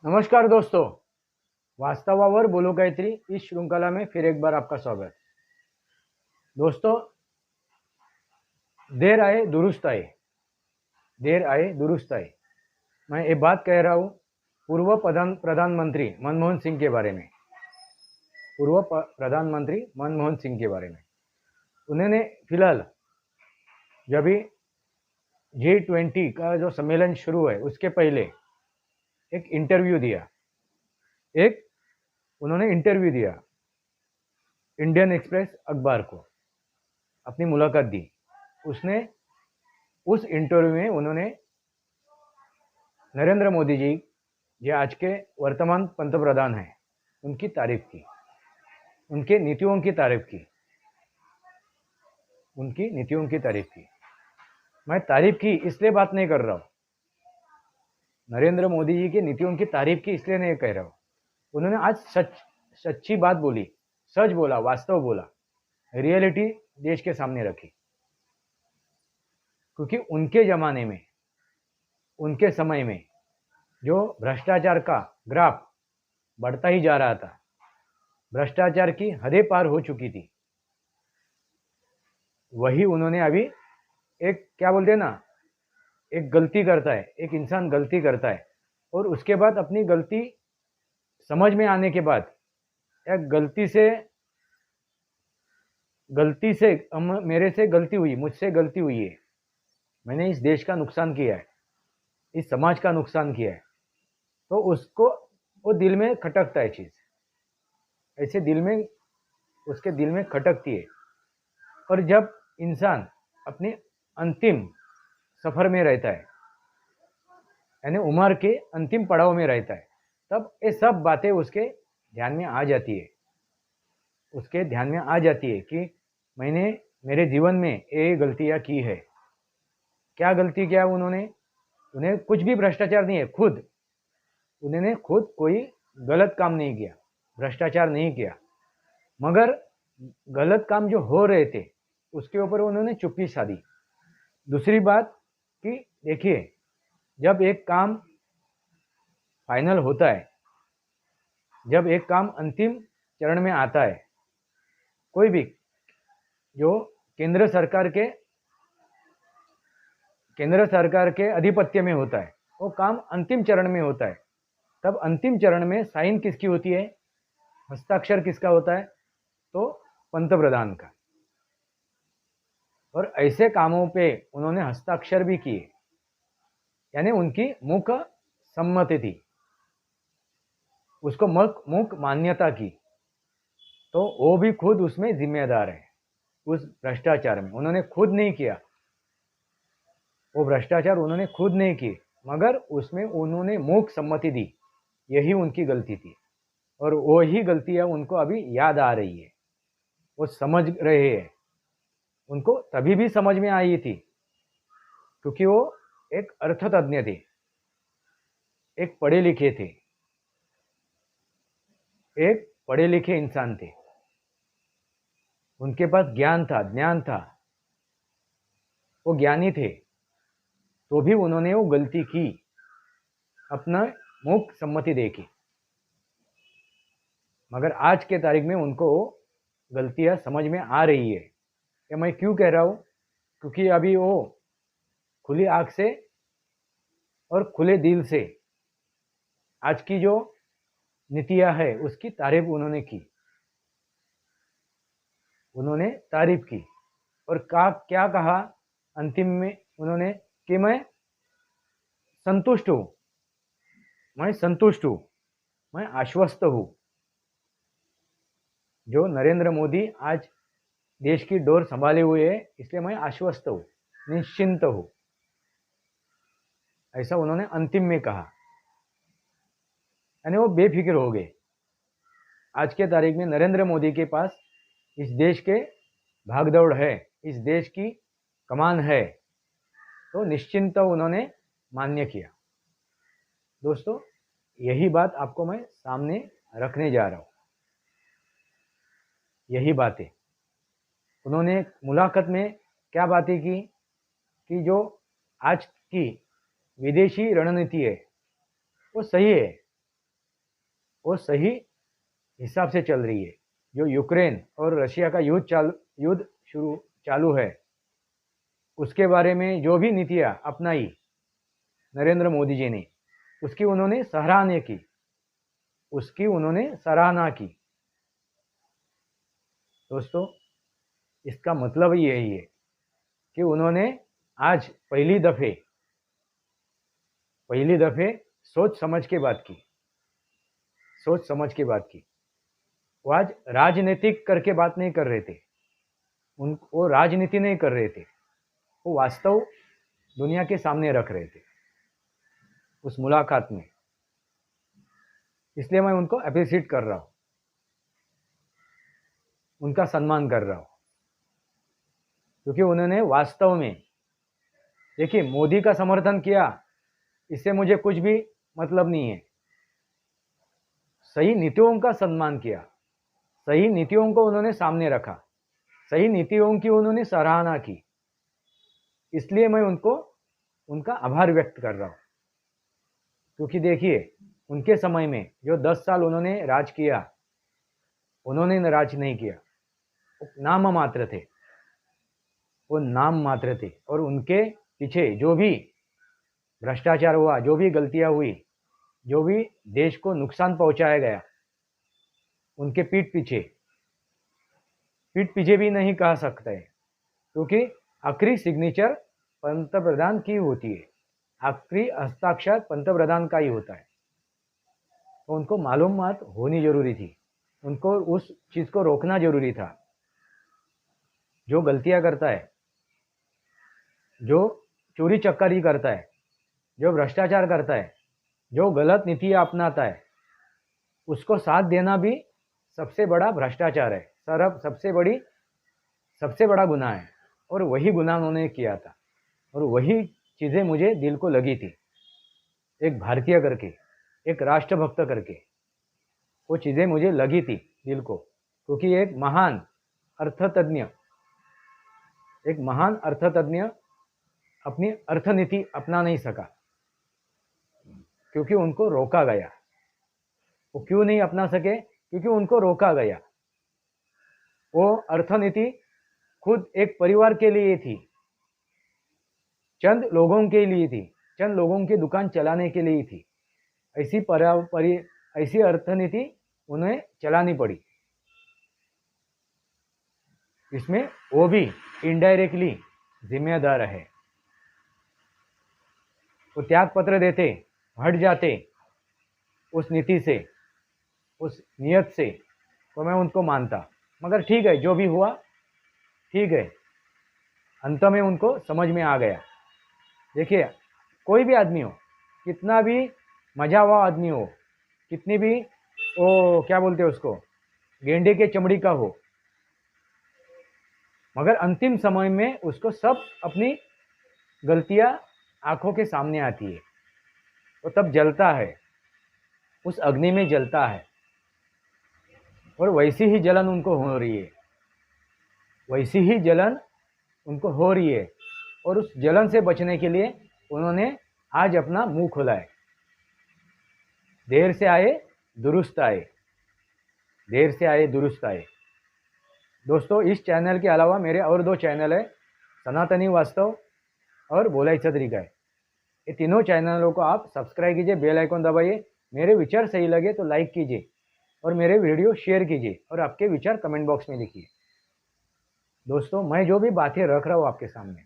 नमस्कार दोस्तों, वास्तवावर बोलो गायत्री इस श्रृंखला में फिर एक बार आपका स्वागत। दोस्तों, देर आए दुरुस्त आए, देर आए दुरुस्त आए। मैं ये बात कह रहा हूँ पूर्व प्रधानमंत्री मनमोहन सिंह के बारे में। प्रधानमंत्री मनमोहन सिंह के बारे में उन्होंने फिलहाल जब भी G20 का जो सम्मेलन शुरू है उसके पहले एक इंटरव्यू दिया। एक उन्होंने इंटरव्यू दिया इंडियन एक्सप्रेस अखबार को, अपनी मुलाकात दी। उसने उस इंटरव्यू में उन्होंने नरेंद्र मोदी जी जो आज के वर्तमान पंतप्रधान हैं उनकी तारीफ की, उनके नीतियों की तारीफ की, उनकी नीतियों की तारीफ की। मैं तारीफ की इसलिए बात नहीं कर रहा हूँ, नरेंद्र मोदी जी की नीतियों की तारीफ की इसलिए नहीं कह रहा हूँ। उन्होंने आज सच्ची बात बोली, सच बोला, वास्तव बोला, रियलिटी देश के सामने रखी। क्योंकि उनके ज़माने में, उनके समय में जो भ्रष्टाचार का ग्राफ बढ़ता ही जा रहा था, भ्रष्टाचार की हदें पार हो चुकी थी, वही उन्होंने अभी एक क्या बोलते हैं ना, एक गलती करता है, एक इंसान गलती करता है और उसके बाद अपनी गलती समझ में आने के बाद या गलती से मेरे से गलती हुई, मुझसे गलती हुई है, मैंने इस देश का नुकसान किया है, इस समाज का नुकसान किया है, तो उसको वो दिल में खटकता है चीज़, ऐसे दिल में, उसके दिल में खटकती है। और जब इंसान अपने अंतिम सफ़र में रहता है, यानी उम्र के अंतिम पड़ाव में रहता है, तब ये सब बातें उसके ध्यान में आ जाती है, उसके ध्यान में आ जाती है कि मैंने मेरे जीवन में ये गलतियाँ की है। क्या गलती किया उन्होंने? उन्हें कुछ भी भ्रष्टाचार नहीं है, उन्होंने खुद कोई गलत काम नहीं किया, भ्रष्टाचार नहीं किया, मगर गलत काम जो हो रहे थे उसके ऊपर उन्होंने चुप्पी साधी। दूसरी बात कि देखिए, जब एक काम फाइनल होता है, जब एक काम अंतिम चरण में आता है, कोई भी जो केंद्र सरकार के अधिपत्य में होता है, वो काम अंतिम चरण में होता है, तब अंतिम चरण में साइन किसकी होती है, हस्ताक्षर किसका होता है? तो पंतप्रधान का। और ऐसे कामों पे उन्होंने हस्ताक्षर भी किए, यानी उनकी मुख सम्मति थी, उसको मुख मान्यता की, तो वो भी खुद उसमें जिम्मेदार है। उस भ्रष्टाचार में उन्होंने खुद नहीं किया, वो भ्रष्टाचार उन्होंने खुद नहीं किए, मगर उसमें उन्होंने मूक सम्मति दी, यही उनकी गलती थी। और वही गलतियां उनको अभी याद आ रही है, वो समझ रहे हैं। उनको तभी भी समझ में आई थी क्योंकि वो एक अर्थतज्ञ थे, एक पढ़े लिखे थे, एक पढ़े लिखे इंसान थे, उनके पास ज्ञान था, वो ज्ञानी थे, तो भी उन्होंने वो गलती की, अपना मूक सम्मति देखी। मगर आज के तारीख में उनको गलतियां समझ में आ रही है। ये मैं क्यों कह रहा हूँ? क्योंकि अभी वो खुली आंख से और खुले दिल से आज की जो नीतियां है उसकी तारीफ उन्होंने की, उन्होंने तारीफ की। और क्या कहा अंतिम में उन्होंने कि मैं संतुष्ट हूँ, मैं संतुष्ट हूँ, मैं आश्वस्त हूँ। जो नरेंद्र मोदी आज देश की डोर संभाले हुए है, इसलिए मैं आश्वस्त हूँ, निश्चिंत हूँ, ऐसा उन्होंने अंतिम में कहा। यानी वो बेफिक्र हो गए। आज के तारीख में नरेंद्र मोदी के पास इस देश के भागदौड़ है, इस देश की कमान है, तो निश्चिंत उन्होंने मान्य किया। दोस्तों, यही बात आपको मैं सामने रखने जा रहा हूँ। यही बातें उन्होंने मुलाकात में क्या बातें की कि जो आज की विदेशी रणनीति है वो सही है, वो सही हिसाब से चल रही है। जो यूक्रेन और रशिया का युद्ध चालू है, उसके बारे में जो भी नीतियाँ अपनाई नरेंद्र मोदी जी ने, उसकी उन्होंने सराहना की। दोस्तों, इसका मतलब यही है कि उन्होंने आज पहली दफे सोच समझ के बात की। वो आज राजनीतिक करके बात नहीं कर रहे थे, वो राजनीति नहीं कर रहे थे, वो वास्तव दुनिया के सामने रख रहे थे उस मुलाकात में। इसलिए मैं उनको अप्रिशिएट कर रहा हूँ, उनका सम्मान कर रहा हूँ, क्योंकि उन्होंने वास्तव में, देखिए, मोदी का समर्थन किया, इससे मुझे कुछ भी मतलब नहीं है। सही नीतियों का सम्मान किया, सही नीतियों को उन्होंने सामने रखा, सही नीतियों की उन्होंने सराहना की, इसलिए मैं उनका आभार व्यक्त कर रहा हूँ। क्योंकि देखिए, उनके समय में जो 10 साल उन्होंने राज किया, उन्होंने राज नहीं किया, वो नाम मात्र थे। और उनके पीछे जो भी भ्रष्टाचार हुआ, जो भी गलतियां हुई, जो भी देश को नुकसान पहुंचाया गया, उनके पीठ पीछे भी नहीं कह सकते, क्योंकि आखिरी सिग्नेचर पंतप्रधान की होती है, आखिरी हस्ताक्षर पंतप्रधान का ही होता है। तो उनको मालूमात होनी जरूरी थी, उनको उस चीज को रोकना जरूरी था। जो गलतियां करता है, जो चोरी चक्कारी करता है, जो भ्रष्टाचार करता है, जो गलत नीतियां अपनाता है, उसको साथ देना भी सबसे बड़ा भ्रष्टाचार है, सबसे बड़ा गुनाह है। और वही गुनाह उन्होंने किया था, और वही चीज़ें मुझे दिल को लगी थी, एक भारतीय करके, एक राष्ट्रभक्त करके, वो चीज़ें मुझे लगी थी दिल को। क्योंकि एक महान अर्थतज्ञ अपनी अर्थनीति अपना नहीं सका, क्योंकि उनको रोका गया। वो क्यों नहीं अपना सके? क्योंकि उनको रोका गया। वो अर्थनीति खुद एक परिवार के लिए थी, चंद लोगों के लिए थी, चंद लोगों की दुकान चलाने के लिए थी। ऐसी अर्थनीति उन्हें चलानी पड़ी। इसमें वो भी इनडायरेक्टली जिम्मेदार है। वो त्याग पत्र देते, हट जाते उस नीति से, उस नियत से, तो मैं उनको मानता। मगर ठीक है, जो भी हुआ ठीक है, अंत में उनको समझ में आ गया। देखिए, कोई भी आदमी हो, कितना भी मजा हुआ आदमी हो, कितनी भी वो क्या बोलते हैं उसको, गेंडे के चमड़ी का हो, मगर अंतिम समय में उसको सब अपनी गलतियां आंखों के सामने आती है, तो तब जलता है, उस अग्नि में जलता है। और वैसी ही जलन उनको हो रही है, वैसी ही जलन उनको हो रही है। और उस जलन से बचने के लिए उन्होंने आज अपना मुंह खोला है। देर से आए दुरुस्त आए, देर से आए दुरुस्त आए। दोस्तों, इस चैनल के अलावा मेरे और 2 चैनल है, सनातनी वास्तव और बोलायचं तरी काय। ये तीनों चैनलों को आप सब्सक्राइब कीजिए, बेल आइकन दबाइए। मेरे विचार सही लगे तो लाइक कीजिए और मेरे वीडियो शेयर कीजिए और आपके विचार कमेंट बॉक्स में लिखिए। दोस्तों, मैं जो भी बातें रख रहा हूँ आपके सामने,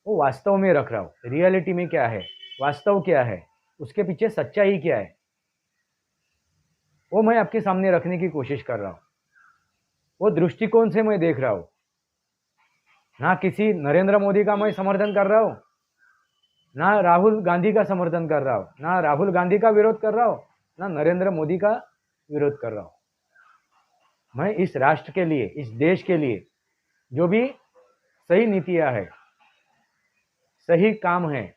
वो वास्तव में रख रहा हूँ। रियलिटी में क्या है, वास्तव क्या है, उसके पीछे सच्चाई क्या है, वो मैं आपके सामने रखने की कोशिश कर रहा हूँ। वो दृष्टिकोण से मैं देख रहा हूँ। ना किसी नरेंद्र मोदी का मैं समर्थन कर रहा हूँ, ना राहुल गांधी का समर्थन कर रहा हूँ, ना राहुल गांधी का विरोध कर रहा हूँ, ना नरेंद्र मोदी का विरोध कर रहा हूँ। मैं इस राष्ट्र के लिए, इस देश के लिए जो भी सही नीतियां है, सही काम है,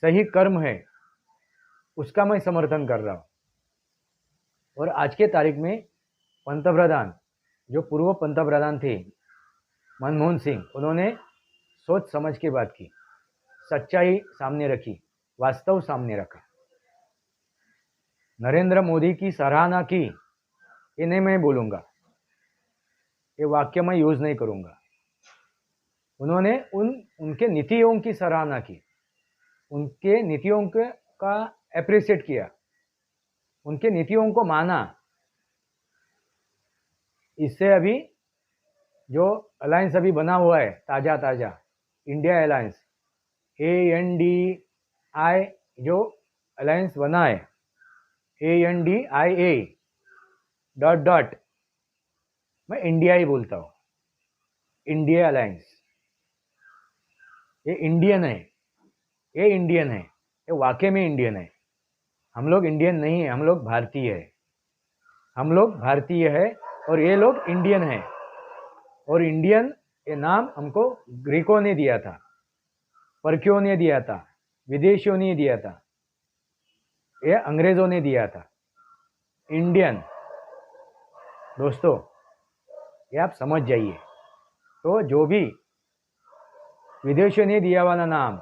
सही कर्म है, उसका मैं समर्थन कर रहा हूँ। और आज के तारीख में पंतप्रधान, जो पूर्व पंतप्रधान थे मनमोहन सिंह, उन्होंने सोच समझ के बात की, सच्चाई सामने रखी, वास्तव सामने रखा। नरेंद्र मोदी की सराहना की, ये नहीं मैं बोलूँगा, ये वाक्य मैं यूज़ नहीं करूँगा। उन्होंने उनके नीतियों की सराहना की, उनके नीतियों का एप्रिशिएट किया, उनके नीतियों को माना। इससे अभी जो अलायंस अभी बना हुआ है ताज़ा ताज़ा, इंडिया अलायंस, ANDI, जो अलायंस बना है, ANDIA डॉट डॉट, मैं इंडिया ही बोलता हूँ, इंडिया अलायंस। ये इंडियन है, ये इंडियन है, ये वाकई में इंडियन है। हम लोग इंडियन नहीं है, हम लोग भारतीय है। हम लोग भारतीय है और ये लोग इंडियन है। और इंडियन ये नाम हमको ग्रीकों ने दिया था, परकियों ने दिया था, विदेशियों ने दिया था, ये अंग्रेजों ने दिया था। इंडियन दोस्तों, ये आप समझ जाइए। तो जो भी विदेशियों ने दिया वाला नाम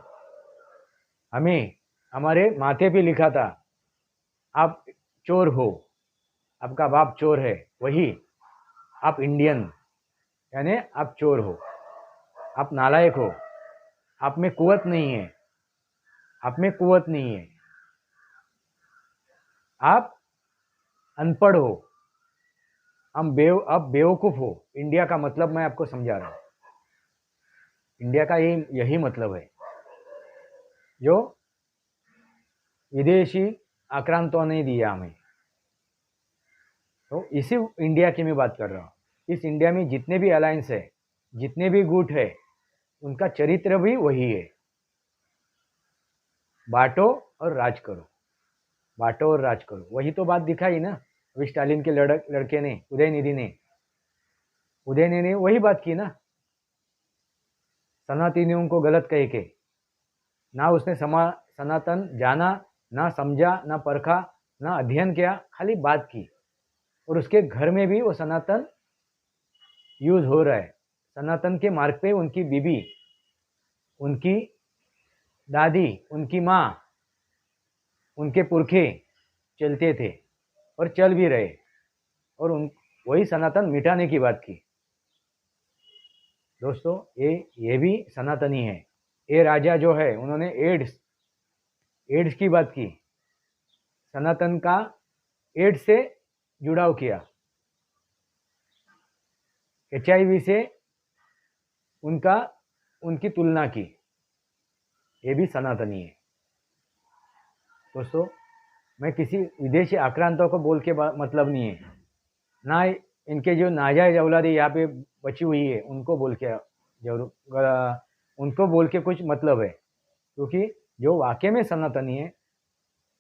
हमें हमारे माथे पे लिखा था, आप चोर हो, आपका बाप चोर है, वही आप इंडियन, यानी आप चोर हो, आप नालायक हो, आप में कुवत नहीं है, आप में कुवत नहीं है, आप अनपढ़ हो, आप बेवकूफ़ हो। इंडिया का मतलब मैं आपको समझा रहा हूँ। इंडिया का यही मतलब है, जो विदेशी आक्रांतों ने दिया हमें। तो इसी इंडिया की मैं बात कर रहा हूँ। इस इंडिया में जितने भी अलायंस है, जितने भी गुट है, उनका चरित्र भी वही है, बांटो और राज करो, बांटो और राज करो। वही तो बात दिखाई ना अभी स्टालिन के लड़के ने, उदयनिधि ने वही बात की ना, सनातनियों को गलत कह के। ना उसने सनातन जाना, ना समझा, ना परखा, ना अध्ययन किया, खाली बात की। और उसके घर में भी वो सनातन यूज हो रहा है। सनातन के मार्ग पे उनकी बीबी, उनकी दादी, उनकी माँ, उनके पुरखे चलते थे और चल भी रहे। और वही सनातन मिटाने की बात की। दोस्तों, ये भी सनातनी है। ये राजा जो है, उन्होंने एड्स की बात की, सनातन का एड्स से जुड़ाव किया, HIV से उनकी तुलना की। ये भी सनातनी है। दोस्तों, मैं किसी विदेशी आक्रांतों को बोल के मतलब नहीं है, ना इनके जो नाजायज औलादी यहाँ पे बची हुई है उनको बोल के उनको बोल के कुछ मतलब है। क्योंकि जो वाकई में सनातनी है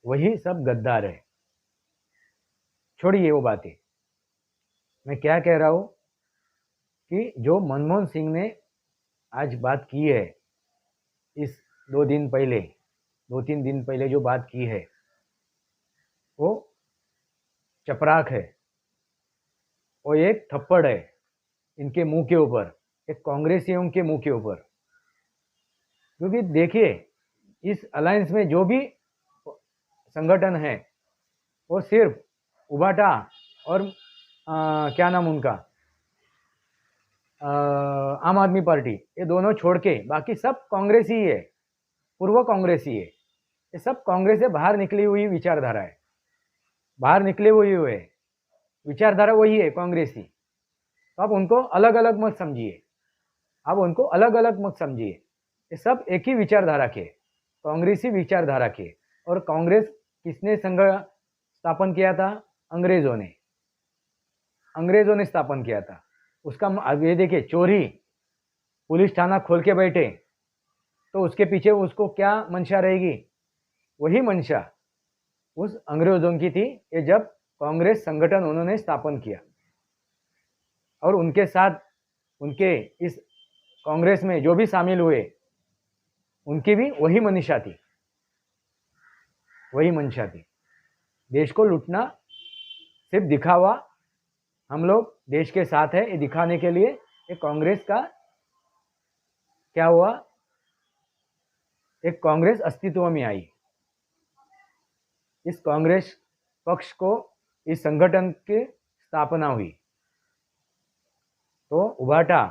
वही सब गद्दार है। छोड़िए वो बातें। मैं क्या कह रहा हूँ कि जो मनमोहन सिंह ने आज बात की है, इस 2-3 दिन पहले जो बात की है, वो चपराक है, वो एक थप्पड़ है इनके मुंह के ऊपर, एक कांग्रेसियों के मुंह के ऊपर। क्योंकि देखिए, इस अलायंस में जो भी संगठन है वो सिर्फ उबाटा और क्या नाम उनका, आम आदमी पार्टी, ये दोनों छोड़ के बाकी सब कांग्रेस ही है, पूर्व कांग्रेस ही है। ये सब कांग्रेस से बाहर निकली हुई विचारधारा है, बाहर निकले हुए विचारधारा वही है कांग्रेसी। तो आप उनको अलग अलग मत समझिए, आप उनको अलग अलग मत समझिए। ये सब एक ही विचारधारा के, कांग्रेसी विचारधारा के। और कांग्रेस किसने संघ स्थापन किया था? अंग्रेजों ने स्थापन किया था। उसका अब ये देखिए, चोरी, पुलिस थाना खोल के बैठे, तो उसके पीछे उसको क्या मंशा रहेगी? वही मंशा उस अंग्रेजों की थी, ये जब कांग्रेस संगठन उन्होंने स्थापन किया। और उनके साथ, उनके इस कांग्रेस में जो भी शामिल हुए, उनकी भी वही मंशा थी, वही मंशा थी। देश को लूटना, सिर्फ दिखावा, हम लोग देश के साथ है ये दिखाने के लिए एक कांग्रेस का क्या हुआ, एक कांग्रेस अस्तित्व में आई। इस कांग्रेस पक्ष को इस संगठन की स्थापना हुई। तो उभाटा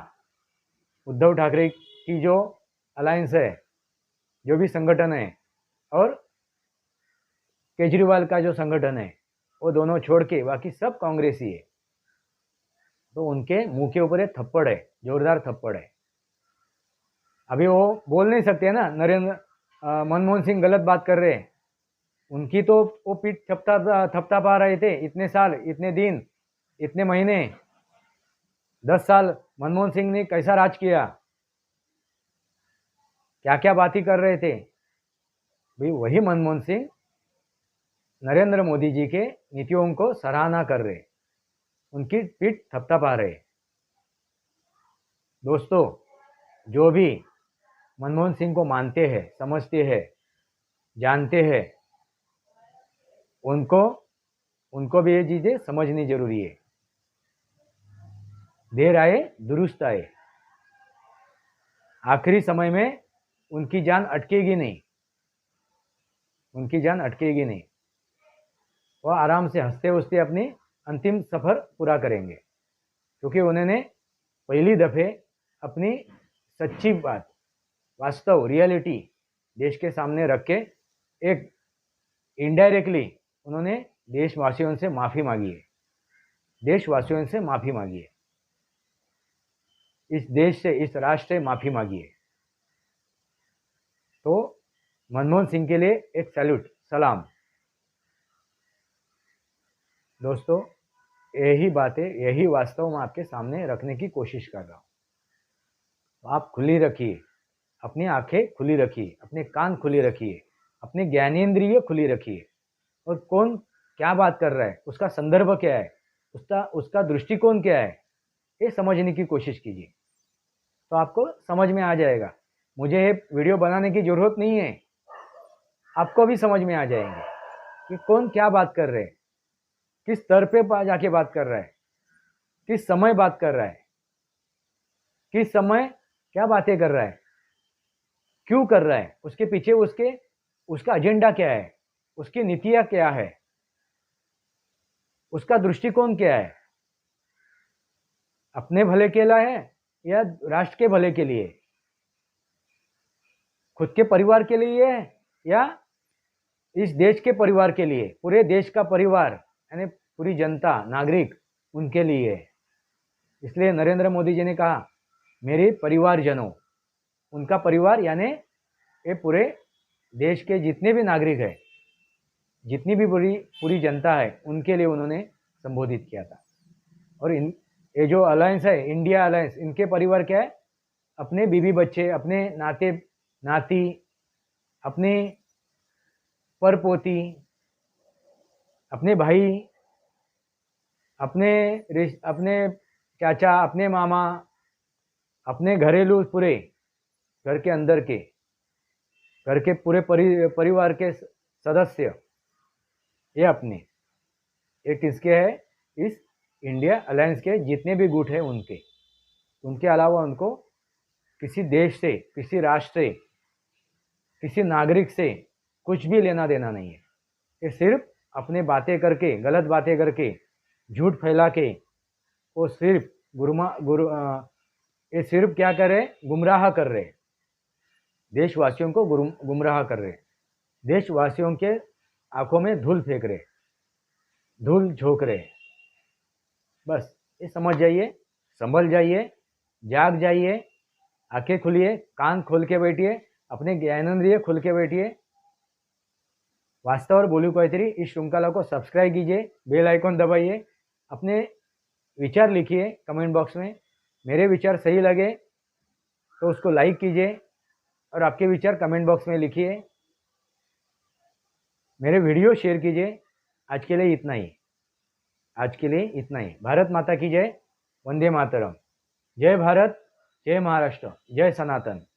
उद्धव ठाकरे की जो अलायंस है, जो भी संगठन है, और केजरीवाल का जो संगठन है, वो दोनों छोड़ के बाकी सब कांग्रेसी है। तो उनके मुंह के ऊपर एक थप्पड़ है, जोरदार थप्पड़ है। अभी वो बोल नहीं सकते ना, मनमोहन सिंह गलत बात कर रहे हैं, उनकी तो वो पीठ थपथा पा रहे थे इतने साल, इतने दिन, इतने महीने, 10 साल मनमोहन सिंह ने कैसा राज किया, क्या क्या बातें कर रहे थे। भाई वही मनमोहन सिंह नरेंद्र मोदी जी के नीतियों को सराहना कर रहे, उनकी पीठ थपथपा रहे। दोस्तों, जो भी मनमोहन सिंह को मानते हैं, समझते हैं, जानते हैं, उनको भी ये चीजें समझनी जरूरी है। देर आए दुरुस्त आए, आखिरी समय में उनकी जान अटकेगी नहीं, उनकी जान अटकेगी नहीं। वह आराम से हंसते हंसते अपनी अंतिम सफर पूरा करेंगे, क्योंकि उन्होंने पहली दफे अपनी सच्ची बात, वास्तव, रियलिटी देश के सामने रख के एक इनडायरेक्टली उन्होंने देशवासियों से माफी मांगी है, देशवासियों से माफी मांगी है, इस देश से, इस राष्ट्र से माफी मांगी है। तो मनमोहन सिंह के लिए एक सैल्यूट, सलाम। दोस्तों, यही बातें, यही वास्तव में आपके सामने रखने की कोशिश कर रहा हूं। आप खुली रखिए, अपनी आंखें खुली रखिए, अपने कान खुली रखिए, अपने ज्ञानेंद्रिय खुली रखिए, और कौन क्या बात कर रहा है, उसका संदर्भ क्या है, उसका दृष्टिकोण क्या है, ये समझने की कोशिश कीजिए। तो आपको समझ में आ जाएगा। मुझे ये वीडियो बनाने की जरूरत नहीं है, आपको भी समझ में आ जाएंगे कि कौन क्या बात कर रहे हैं, किस स्तर पे जाके बात कर रहा है, किस समय बात कर रहा है, किस समय क्या बातें कर रहा है, क्यों कर रहा है, उसके पीछे उसका एजेंडा क्या है, उसकी नीतियां क्या है, उसका दृष्टिकोण क्या है, अपने भले के लिए है या राष्ट्र के भले के लिए, खुद के परिवार के लिए है या इस देश के परिवार के लिए, पूरे देश का परिवार यानी पूरी जनता, नागरिक, उनके लिए है। इसलिए नरेंद्र मोदी जी ने कहा, मेरे परिवारजनों, उनका परिवार यानी ये पूरे देश के जितने भी नागरिक हैं, जितनी भी पूरी जनता है, उनके लिए उन्होंने संबोधित किया था। और ये जो अलायंस है, इंडिया अलायंस, इनके परिवार क्या है, अपने बीवी बच्चे, अपने नाते नाती, अपने परपोती, अपने भाई, अपने चाचा, अपने मामा, अपने घरेलू, पूरे घर के अंदर के, घर के पूरे परिवार के सदस्य, ये अपने, ये किसके है, इस इंडिया अलायंस के जितने भी गुट है उनके अलावा उनको किसी देश से, किसी राष्ट्र से, किसी नागरिक से कुछ भी लेना देना नहीं है। ये सिर्फ अपने बातें करके, गलत बातें करके, झूठ फैला के, वो सिर्फ ये सिर्फ क्या कर रहे, गुमराह कर रहे, देशवासियों को गुमराह कर रहे, देशवासियों के आंखों में धूल फेंक रहे, धूल झोंक रहे। बस ये समझ जाइए, संभल जाइए, जाग जाइए, आंखें खुलिए, कान खोल के बैठिए, अपने ज्ञानेंद्रिय खुल के बैठिए। वास्तव और बोलू कहतरी इस श्रृंखला को सब्सक्राइब कीजिए, बेल आइकॉन दबाइए, अपने विचार लिखिए कमेंट बॉक्स में। मेरे विचार सही लगे तो उसको लाइक कीजिए और आपके विचार कमेंट बॉक्स में लिखिए, मेरे वीडियो शेयर कीजिए। आज के लिए इतना ही, आज के लिए इतना ही। भारत माता की जय, वंदे मातरम। जय भारत, जय महाराष्ट्र, जय सनातन।